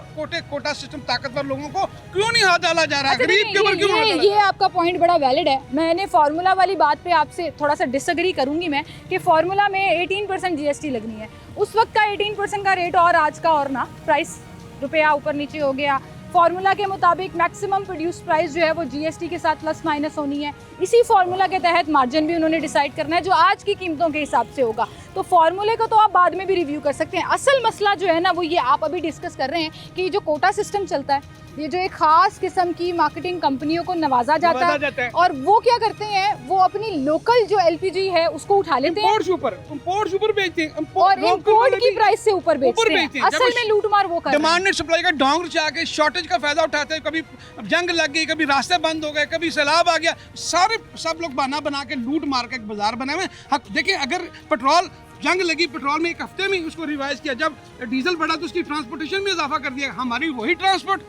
कोटा सिस्टम ताकतवर लोगों को क्यों नहीं हाथ डाला जा रहा है? गरीब के ऊपर क्यों हाथ डाला? ये आपका पॉइंट बड़ा वैलिड है। मैंने फार्मूला वाली बात पे आपसे थोड़ा सा डिसएग्री करूंगी मैं कि फार्मूला में 18% जीएसटी लगनी है। उस वक्त का 18% का रेट और आज का और ना, प्राइस रुपया ऊपर नीचे हो गया। फार्मूला के मुताबिक मैक्सिमम प्रोड्यूस प्राइस जो है वो जीएसटी के साथ प्लस माइनस होनी है। इसी फार्मूला के तहत मार्जिन भी उन्होंने डिसाइड करना है जो आज की कीमतों के हिसाब से होगा। तो फार्मूले को तो आप बाद में भी रिव्यू कर सकते हैं। असल मसला जो है ना वो ये आप अभी डिस्कस कर रहे हैं कि जो कोटा सिस्टम चलता है, ये जो एक खास किस्म की मार्केटिंग कंपनियों को नवाजा जाता है और वो क्या करते हैं, वो अपनी लोकल जो एलपीजी है उसको उठा लेते हैं, इंपोर्ट ऊपर बेचते हैं और इंपोर्ट की प्राइस से ऊपर बेचते हैं। असल में लूट मार वो कर रहे हैं। डिमांड एंड सप्लाई का डोंग रचा के शॉर्टेज शॉर्टेज का फ़ायदा उठाते हैं। कभी जंग लग गई, कभी रास्ते बंद हो गए, कभी सैलाब आ गया, सब लोग बहाना बना के लूट मार के एक बाजार बनाए हुए। देखिए, अगर पेट्रोल जंग लगी, पेट्रोल में एक हफ्ते में उसको रिवाइज किया, जब डीजल बढ़ा तो उसकी ट्रांसपोर्टेशन में इजाफा कर दिया। हमारी वही ट्रांसपोर्ट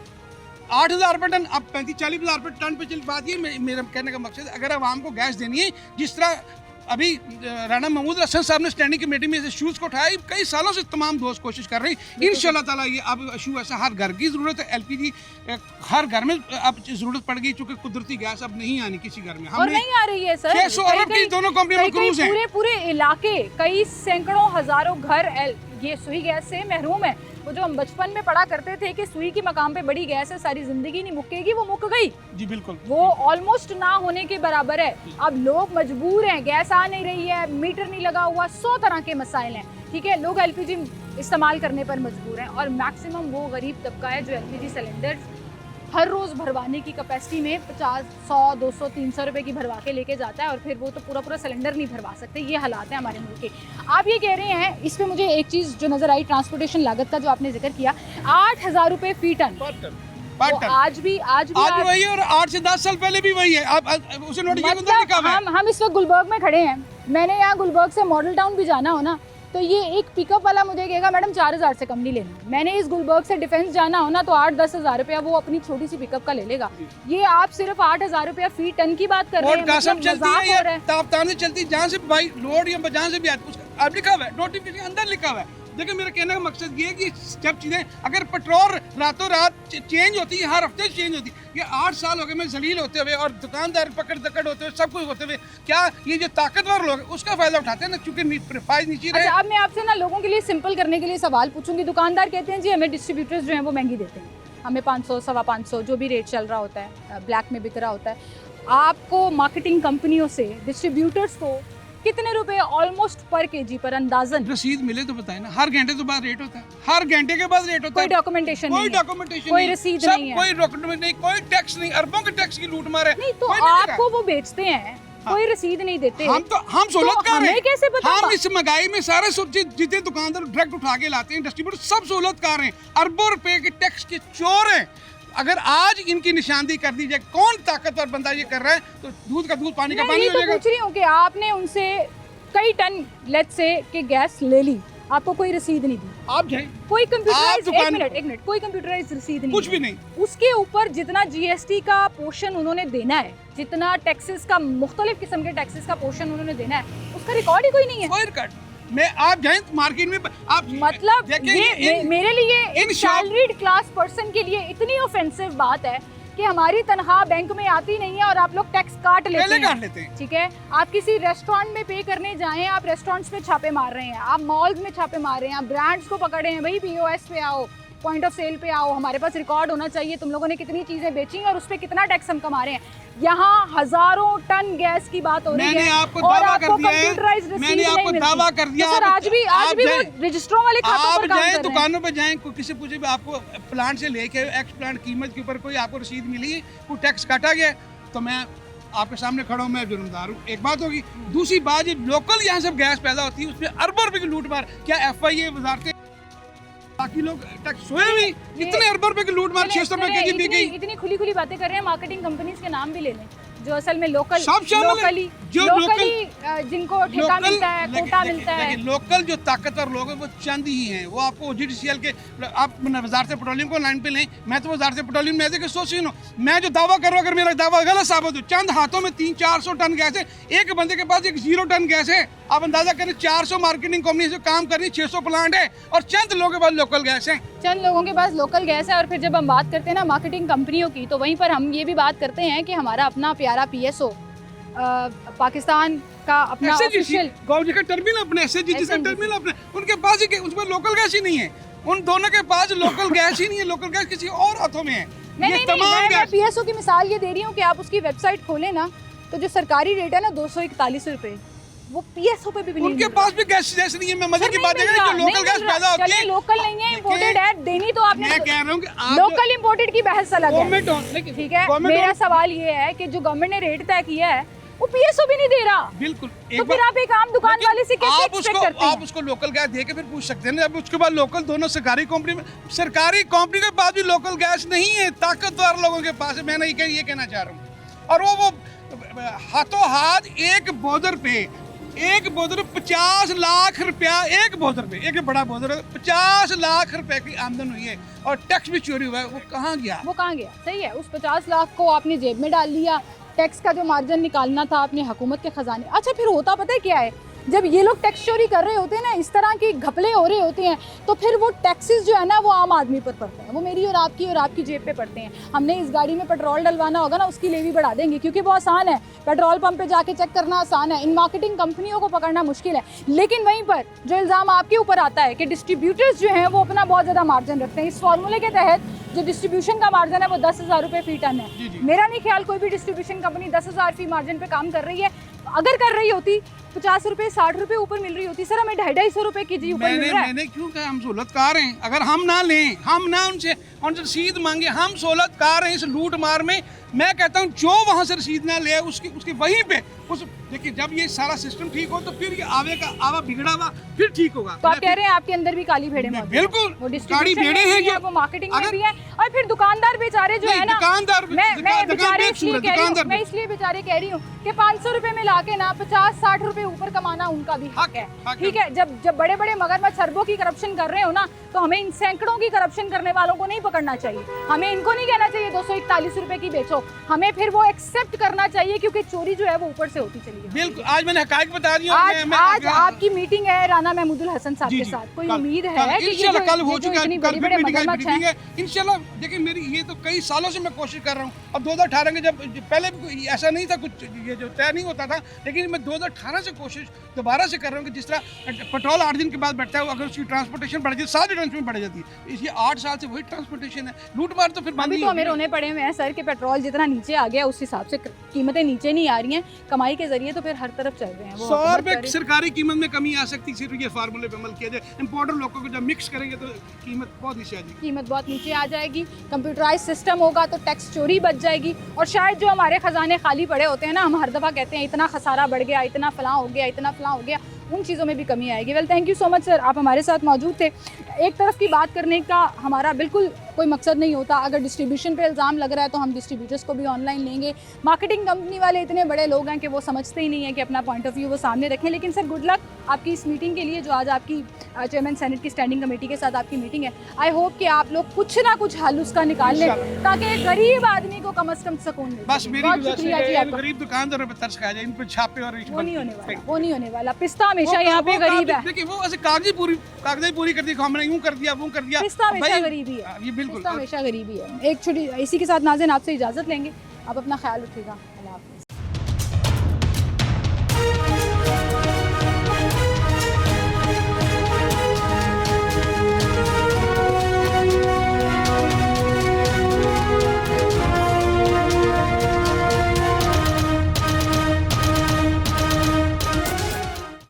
8,000 रुपये टन, अब 35-40 हज़ार रुपये टन पे चल बात। ये मेरा कहने का मकसद है, अगर आवाम को गैस देनी है, जिस तरह अभी राना महमूद हसन साहब ने स्टैंडिंग कमेटी में इस इशूज़ को उठाया, कई सालों से तमाम दोस्त कोशिश कर रहे हैं। इंशाल्लाह ताला ये अब इशू ऐसा, हर घर की ज़रूरत है LPG, हर घर में अब ज़रूरत पड़ गई, चूँकि कुदरती गैस अब नहीं आनी किसी घर में। और नहीं आ रही है सर, 600 अरब की दोनों कंपनियों में क्रूज हैं। पूरे इलाके, कई सैकड़ों हजारों घर ये सुई गैस से महरूम है। वो जो हम बचपन में पढ़ा करते थे कि सुई की मकाम पे बड़ी गैस है, सारी जिंदगी नहीं मुक्केगी, वो मुक गई जी, बिल्कुल, वो ऑलमोस्ट ना होने के बराबर है। अब लोग मजबूर हैं, गैस आ नहीं रही है, मीटर नहीं लगा हुआ, 100 तरह के मसाइल हैं, ठीक है। लोग LPG इस्तेमाल करने पर मजबूर हैं, और मैक्सिमम वो गरीब तबका है जो LPG सिलेंडर्स हर रोज़ भरवाने की कैपेसिटी में 50, 100, 200, 300 रुपए की भरवा के लेके जाता है, और फिर वो तो पूरा सिलेंडर नहीं भरवा सकते। ये हालात हैं हमारे मुल्क के। आप ये कह रहे हैं, इस पर मुझे एक चीज़ जो नज़र आई, ट्रांसपोर्टेशन लागत का जो आपने जिक्र किया, 8,000 रुपये फी टन, आज भी वही है, और 8 से 10 साल पहले भी वही है। आप उसे नोट कीजिए, उधर लिखा हुआ है। हम इस वक्त गुलबर्ग में खड़े हैं, मैंने यहाँ गुलबर्ग से मॉडल टाउन भी जाना हो ना, तो ये एक पिकअप वाला मुझे कहेगा मैडम 4,000 से कम नहीं लेना। मैंने इस गुलबर्ग से डिफेंस जाना हो ना, तो 8-10 हज़ार रुपया वो अपनी छोटी सी पिकअप का ले लेगा। ये आप सिर्फ 8,000 रुपया फी टन की बात कर रहे हैं, मतलब चलती है या ताबतान चलती, जहाँ से भाई लोड या जहाँ से भी आती है, अब लिखा हुआ है, नोटिफिकेशन अंदर लिखा हुआ है। देखिए, मेरा कहने का मकसद ये है कि जब चीज़ें, अगर पेट्रोल रातों रात चेंज होती है, हर हफ्ते चेंज होती है, ये 8 साल हो गए मैं जलील होते हुए और दुकानदार पकड़ दकड़ होते हुए, सब कुछ होते हुए, क्या ये जो ताकतवर लोग उसका फायदा उठाते हैं ना, चूंकि प्राइस नीचे रहे। अच्छा, अब मैं आपसे ना लोगों के लिए सिंपल करने के लिए सवाल पूछूंगी। दुकानदार कहते हैं जी हमें डिस्ट्रीब्यूटर्स जो हैं वो महंगी देते हैं, हमें 500, 550 जो भी रेट चल रहा होता है, ब्लैक में बिक रहा होता है। आपको मार्केटिंग कंपनियों से डिस्ट्रीब्यूटर्स को कितने रुपए ऑलमोस्ट पर केजी पर अंदाजन रसीद मिले तो बताए ना। हर घंटे के बाद रेट होता है, हर घंटे के बाद रेट होता है, कोई डॉक्यूमेंटेशन कोई डॉक्यूमेंटेशन, कोई रसीद नहीं है, कोई डॉक्यूमेंट नहीं, कोई टैक्स नहीं, अरबों के टैक्स की लूट मार है। नहीं तो आपको वो बेचते हैं, कोई रसीद नहीं देते। हम सहूलतकार हैं, कैसे पता? हम इस महंगाई में सारे जितने दुकानदार डायरेक्ट उठा के लाते हैं, डिस्ट्रीब्यूटर सब सहूलतकार हैं, अरबों रुपए के टैक्स के चोर हैं। अगर आज इनकी निशानदेही कर दी जाए, कौन ताकतवर बंदा ये कर रहा है, तो दूध का दूध, पानी का पानी हो जाएगा। पूछ रही हूँ कि आपने उनसे कई टन लेट्स से कि गैस ले ली, आपको कोई रसीद नहीं दी, आप जाए कोई कंप्यूटराइज्ड, एक मिनट, कोई कंप्यूटराइज्ड रसीद नहीं, कुछ भी नहीं, उसके ऊपर जितना GST का पोर्शन उन्होंने देना है, जितना टैक्सेस का, मुख्तलिफ किस्म के टैक्सेस का पोर्शन उन्होंने देना है, उसका रिकॉर्ड ही कोई नहीं है। कोई रिकॉर्ड में आप जाए मार्केट में, आप मतलब ये मेरे लिए एक सैलरीड क्लास पर्सन के लिए इतनी ऑफेंसिव बात है कि हमारी तनख्वाह बैंक में आती नहीं है और आप लोग टैक्स काट लेते हैं, ठीक है। आप किसी रेस्टोरेंट में पे करने जाएं, आप रेस्टोरेंट्स में छापे मार रहे हैं, आप मॉल्स में छापे मार रहे हैं, आप ब्रांड्स को पकड़े हैं, भाई POS पे आओ, पॉइंट ऑफ सेल पे आओ, हमारे पास रिकॉर्ड होना चाहिए तुम लोगों ने कितनी चीजें बेची और उस पर कितना टैक्स हम कमा रहे हैं। यहाँ हजारों टन गैस की बात हो रही है, मैंने आपको दावा कर दिया है, मैंने आपको दावा कर दिया। सर आज भी वो रजिस्टरों वाले खातों पर काम कर रहे हैं। दुकानों पे जाएं, किसी पूछे आपको प्लांट से लेके एक्स प्लांट कीमत के ऊपर कोई आपको रसीद मिली है, कोई टैक्स काटा गया, तो मैं आपके सामने खड़ा हूँ, मैं जुर्मदार हूँ। एक बात होगी। दूसरी बात, ये लोकल यहाँ से गैस पैदा होती है, उसमें अरबों रुपए की लूट मार, क्या FIA वजारत बाकी लोग टैक्स सोए भी, कितने अरबों रुपए की लूट मार, 600 रुपए केजी बिक गई। इतनी खुली खुली बातें कर रहे हैं, मार्केटिंग कंपनीज के नाम भी ले लें जो असल में लोकली जिनको ठेका मिलता है, कोटा मिलता है। लोकल जो ताकतवर लोग हैं वो चंद ही हैं। वो आपको OGTCL के, आप वजारत पेट्रोलियम को लाइन पे लें, मैं तो वजारत पेट्रोलियम में ऐसे एसोसिएशन हूँ, मैं जो दावा कर रहा हूँ, अगर मेरा दावा गलत साबित हो, चंद हाथों में 300-400 टन गैस है, एक बंदे के पास एक 0 टन गैस है। आप अंदाजा करें, 400 मार्केटिंग कंपनी से काम कर रही, 600 प्लांट है, और चंद लोगों के पास लोकल गैस है, चंद लोगों के पास लोकल गैस है। और फिर जब हम बात करते हैं ना मार्केटिंग कंपनियों की, तो वहीं पर हम ये भी बात करते हैं कि हमारा अपना प्यारा PSO पाकिस्तान का अपना ऑफिशियल गवर्नमेंट का टर्मिनल अपने SHG का टर्मिनल अपने, उनके पास ही उसमें लोकल गैस ही नहीं है। उन दोनों के पास लोकल गैस ही नहीं है, लोकल गैस किसी और हाथों में है। नहीं, मैं PSO की मिसाल ये दे रही हूँ कि आप उसकी वेबसाइट खोलें ना, तो जो सरकारी रेट है ना 241 रुपए, वो PSO पे भी उनके पास भी गैस जैसे नहीं है। मैं मजे की बात है, जो लोकल गैस पैदा होती है, लोकल नहीं है, इंपोर्टेड है, देनी तो आपने। मैं कह रहा हूँ कि लोकल इंपोर्टेड की बहस अलग है, ठीक है। मेरा सवाल ये है कि जो गवर्नमेंट ने रेट तय किया है, वो पीएसओ भी नहीं दे रहा। बिल्कुल। तो फिर आप एक आम दुकान वाले से कैसे एक्सपेक्ट करते हैं? आप उसको लोकल गैस दे के फिर पूछ सकते हैं ना। अब उसके बाद लोकल दोनों सरकारी कंपनी में, सरकारी कंपनी के पास भी लोकल गैस नहीं है, ताकतवर लोगों के पास है। मैं नहीं ये कहना चाह रहा हूँ। और वो हाथों हाथ एक बोदर पे 50 लाख रुपया, एक बोदर पे, एक बड़ा बोदर 50 लाख रुपए की आमदन हुई है और टैक्स भी चोरी हुआ है। वो कहाँ गया? सही है, उस 50 लाख को आपने जेब में डाल लिया। टैक्स का जो मार्जिन निकालना था आपने हुकूमत के खजाने। अच्छा, फिर होता पता है क्या है, जब ये लोग टैक्स चोरी कर रहे होते हैं ना, इस तरह की घपले हो रहे होते हैं, तो फिर वो टैक्सेस जो है ना वो आम आदमी पर पड़ते हैं। वो मेरी और आपकी जेब पे पड़ते हैं। हमने इस गाड़ी में पेट्रोल डलवाना होगा ना, उसकी लेवी बढ़ा देंगे, क्योंकि वो आसान है। पेट्रोल पंप पे जाके चेक करना आसान है, इन मार्केटिंग कंपनियों को पकड़ना मुश्किल है। लेकिन वहीं पर जो इल्ज़ाम आपके ऊपर आता है कि डिस्ट्रीब्यूटर्स जो हैं वो अपना बहुत ज़्यादा मार्जिन रखते हैं। इस फार्मूले के तहत जो डिस्ट्रीब्यूशन का मार्जिन है वो 10,000 रुपये फी टन है। मेरा नहीं ख्याल कोई भी डिस्ट्रीब्यूशन कंपनी 10,000 फी मार्जिन पे काम कर रही है। अगर कर रही होती 50 रुपये 60 रुपये ऊपर मिल रही होती। सर हमें 250 रुपये की जी ऊपर मिल रहा है। मैंने क्यों कहा हम सहूलतकार हैं? अगर हम ना लें, हम ना उनसे रसीद मांगे, हम सहूलतकार हैं इस लूट मार में। मैं कहता हूँ जो वहाँ से रसीद ना ले उसकी वहीं पे उस देखिए, जब ये सारा सिस्टम ठीक हो तो फिर ये आवा बिगड़ा हुआ फिर ठीक होगा। तो आप कह रहे हैं आपके अंदर भी काली भेड़े मौजूद हैं? बिल्कुल, वो काली भेड़े हैं जो वो मार्केटिंग में भी है। और फिर दुकानदार बेचारे जो है ना, मैं बेचारे इसलिए कह रही हूँ, मैं इसलिए बेचारे कह रही हूँ कि 500 रुपए में लाके ना 50-60 रुपए ऊपर कमाना उनका भी हक है। ठीक है, जब बड़े बड़े मगरमच्छ अरबों की करप्शन कर रहे हो ना, तो हमें इन सैकड़ों की करप्शन करने वालों को नहीं पकड़ना चाहिए। हमें इनको नहीं कहना चाहिए 241 रुपए की बेचो, हमें फिर वो एक्सेप्ट करना चाहिए, क्योंकि चोरी जो है वो ऊपर से होती चली है। बिल्कुल, आज मैंने हकायक बता दिया। आज आपकी मीटिंग है राना महमूदुल हसन साहब के साथ, कोई उम्मीद है कि इंशाल्लाह कल हो चुका है, बड़े बड़े मगरमच्छ हैं इंशाल्लाह। देखिए मेरी ये तो कई सालों से मैं कोशिश कर रहा हूँ। अब 2018 के जब पहले भी ऐसा नहीं था, कुछ ये जो तय नहीं होता था, लेकिन मैं 2018 से कोशिश दोबारा से कर रहा हूँ कि जिस तरह पेट्रोल 8 दिन के बाद बढ़ता है, अगर उसकी ट्रांसपोर्टेशन बढ़ जाती है, 7 ट्रांसपोर्टेशन बढ़ जाती है। इसलिए 8 साल से वही ट्रांसपोर्टेशन है। लूट मार तो फिर अभी तो हमें रोने पड़े हुए हैं सर कि पेट्रोल जितना नीचे आ गया उस हिसाब से कीमतें नीचे नहीं आ रही हैं। कमाई के जरिए तो फिर हर तरफ चल रहे हैं। 100 रुपए सरकारी कीमत में कमी आ सकती है सिर्फ ये फार्मूले पे अमल किया जाए। इंपोर्टर लोगों को जब मिक्स करेंगे तो कीमत बहुत नीचे आ जाएगी। कीमत बहुत नीचे आ जाएगी। कंप्यूटराइज सिस्टम होगा तो टैक्स चोरी बच जाएगी। और शायद जो हमारे खजाने खाली पड़े होते हैं ना, हम हर दफ़ा कहते हैं इतना खसारा बढ़ गया, इतना फलां हो गया, इतना फलां हो गया, उन चीज़ों में भी कमी आएगी। Well, thank you so much sir, आप हमारे साथ मौजूद थे। एक तरफ की बात करने का हमारा बिल्कुल कोई मकसद नहीं होता। अगर डिस्ट्रीब्यूशन पे इल्ज़ाम लग रहा है तो हम डिस्ट्रीब्यूटर्स को भी ऑनलाइन लेंगे। मार्केटिंग कंपनी वाले इतने बड़े लोग हैं कि वो समझते ही नहीं है कि अपना पॉइंट ऑफ व्यू वो सामने रखें। लेकिन सर गुड लक आपकी इस मीटिंग के लिए, जो आज आपकी चेयरमैन सेनेट की स्टैंडिंग कमेटी के साथ आपकी मीटिंग है। आई होप कि आप लोग कुछ ना कुछ हल उसका निकाल लें ताकि गरीब आदमी को कम से कम सुकून मिले। बस मेरी शुक्रिया जी आपका। गरीब दुकानदारों पर तरस खाया जाए, इन पर छापे और वो नहीं होने वाला, वो नहीं होने वाला। पिस्ता हमेशा यहाँ पे गरीब है। देखिए वो ऐसे कागज़ी पूरी कर दी, हमने यूं कर दिया, वो कर दिया। पिस्ता हमेशा गरीबी है, ये बिल्कुल हमेशा गरीबी है। एक छोटी इसी के साथ नाज़रीन आपसे इजाज़त लेंगे। आप अपना ख्याल रखिएगा। अल्लाह हाफ़िज़।